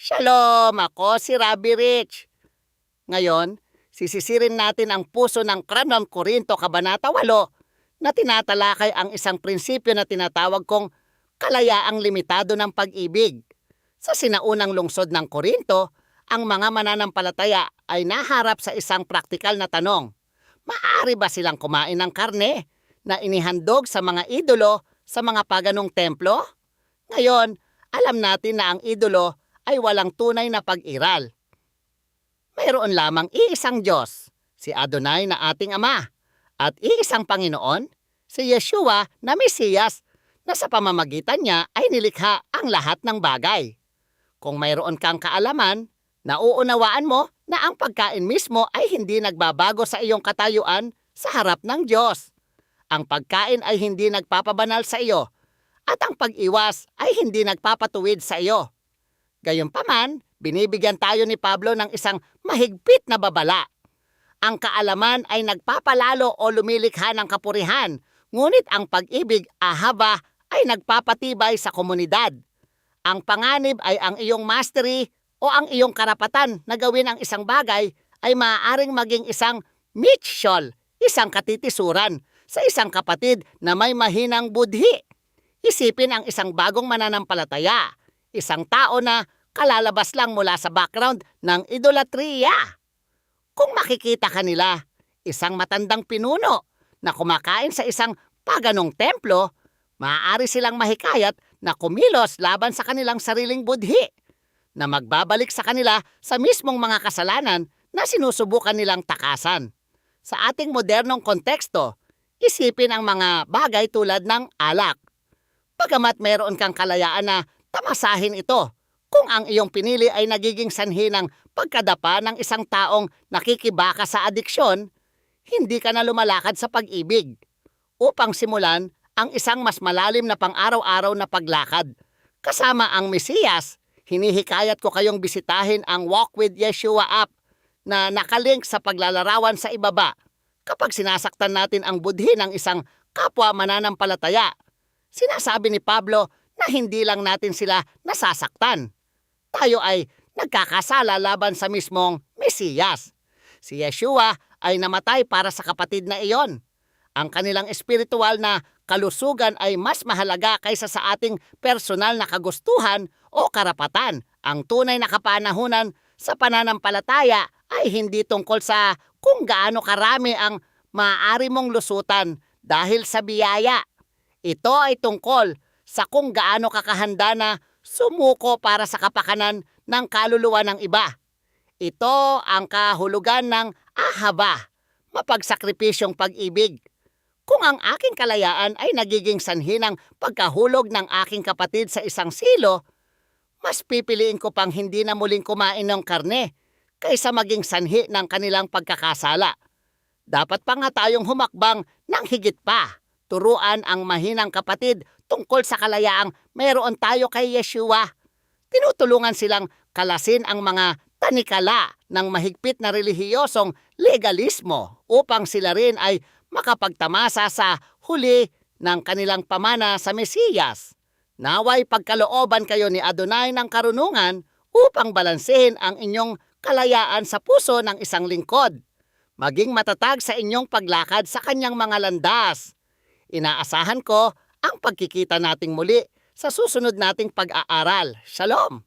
Shalom! Ako si Rabbi Rich. Ngayon, sisisirin natin ang puso ng Kranon Korinto Kabanata 8 na tinatalakay ang isang prinsipyo na tinatawag kong kalayaang limitado ng pag-ibig. Sa sinaunang lungsod ng Korinto, ang mga mananampalataya ay naharap sa isang praktikal na tanong. Maaari ba silang kumain ng karne na inihandog sa mga idolo sa mga paganong templo? Ngayon, alam natin na ang idolo ay walang tunay na pag-iral. Mayroon lamang iisang Diyos, si Adonai na ating Ama, at iisang Panginoon, si Yeshua na Mesiyas, na sa pamamagitan niya ay nilikha ang lahat ng bagay. Kung mayroon kang kaalaman, nauunawaan mo na ang pagkain mismo ay hindi nagbabago sa iyong katayuan sa harap ng Diyos. Ang pagkain ay hindi nagpapabanal sa iyo, at ang pag-iwas ay hindi nagpapatuwid sa iyo. Gayunpaman, binibigyan tayo ni Pablo ng isang mahigpit na babala. Ang kaalaman ay nagpapalalo o lumilikha ng kapurihan, ngunit ang pag-ibig, ahaba, ay nagpapatibay sa komunidad. Ang panganib ay ang iyong mastery o ang iyong karapatan na gawin ang isang bagay ay maaaring maging isang mitsyol, isang katitisuran, sa isang kapatid na may mahinang budhi. Isipin ang isang bagong mananampalataya, isang tao na kalalabas lang mula sa background ng idolatriya. Kung makikita kanila, isang matandang pinuno na kumakain sa isang paganong templo, maaari silang mahikayat na kumilos laban sa kanilang sariling budhi, na magbabalik sa kanila sa mismong mga kasalanan na sinusubukan nilang takasan. Sa ating modernong konteksto, isipin ang mga bagay tulad ng alak. Bagamat mayroon kang kalayaan na tamasahin ito, kung ang iyong pinili ay nagiging sanhi ng pagkadapa ng isang taong nakikibaka sa adiksyon, hindi ka na lumalakad sa pag-ibig. Upang simulan ang isang mas malalim na pang-araw-araw na paglakad, kasama ang Mesiyas, hinihikayat ko kayong bisitahin ang Walk with Yeshua app na nakalink sa paglalarawan sa ibaba. Kapag sinasaktan natin ang budhi ng isang kapwa mananampalataya, sinasabi ni Pablo na hindi lang natin sila nasasaktan. Tayo ay nagkakasala laban sa mismong Mesiyas. Si Yeshua ay namatay para sa kapatid na iyon. Ang kanilang espiritual na kalusugan ay mas mahalaga kaysa sa ating personal na kagustuhan o karapatan. Ang tunay na kapanahunan sa pananampalataya ay hindi tungkol sa kung gaano karami ang maaari mong lusutan dahil sa biyaya. Ito ay tungkol sa kung gaano kakahanda na sumuko para sa kapakanan ng kaluluwa ng iba. Ito ang kahulugan ng ahaba, mapagsakripisyong pag-ibig. Kung ang aking kalayaan ay nagiging sanhi ng pagkahulog ng aking kapatid sa isang silo, mas pipiliin ko pang hindi na muling kumain ng karne kaysa maging sanhi ng kanilang pagkakasala. Dapat pa nga tayong humakbang ng higit pa. Turuan ang mahinang kapatid tungkol sa kalayaang mayroon tayo kay Yeshua. Tinutulungan silang kalasin ang mga tanikala ng mahigpit na relihiyosong legalismo upang sila rin ay makapagtamasa sa huli ng kanilang pamana sa Mesiyas. Naway pagkalooban kayo ni Adonai ng karunungan upang balansehin ang inyong kalayaan sa puso ng isang lingkod. Maging matatag sa inyong paglakad sa kanyang mga landas. Inaasahan ko ang pagkikita nating muli sa susunod nating pag-aaral. Shalom!